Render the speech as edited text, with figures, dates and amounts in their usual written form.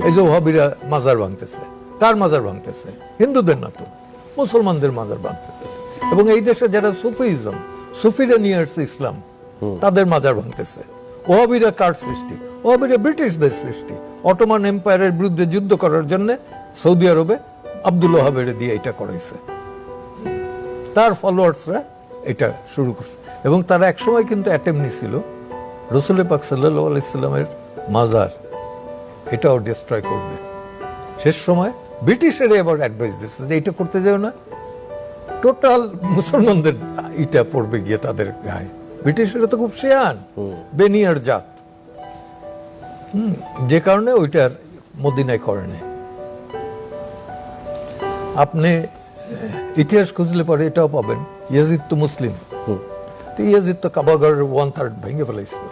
এই যে ওহাবিরা মাজার ভাঙতেছে, কার মাজার ভাঙতেছে? হিন্দুদের না তো, মুসলমানদের মাজার ভাঙতেছে। এবং এই দেশে যারা সুফিজম, সুফিরা নিয়ে আসছে ইসলাম, তাদের মাজার ভাঙতেছে। ওহাবিরা কার সৃষ্টি? ওহাবিরা ব্রিটিশদের সৃষ্টি। অটোমান এম্পায়ারের বিরুদ্ধে যুদ্ধ করার জন্য সৌদি আরবে আব্দুল ওহাবের দিয়ে এটা করাইছে। তার ফলোয়ার্সরা এটা শুরু করছে এবং তারা একসময় কিন্তু অ্যাটেম্প নিছিল রসুল পাক সাল্লাল্লাহু আলাইহি সাল্লামের মাজার এটাও ডিস্ট্রয় করবে। শেষ সময় ব্রিটিশের এবার অ্যাডভাইস দিচ্ছে যে এটা করতে যাও না, টোটাল মুসলমানদের এটা পড়বে গিয়ে তাদের গায়ে। ব্রিটিশেরা তো খুব শেয়ান, বেনিয়ার জাত, যে কারণে ওইটার মদিনায় করে নেয়। আপনি ইতিহাস খুঁজলে পরে এটাও পাবেন, ইয়াজিদ তো মুসলিম, তো ইয়াজিদ তো কাবাগরের 1/3 ভেঙে ফেলাইছিল।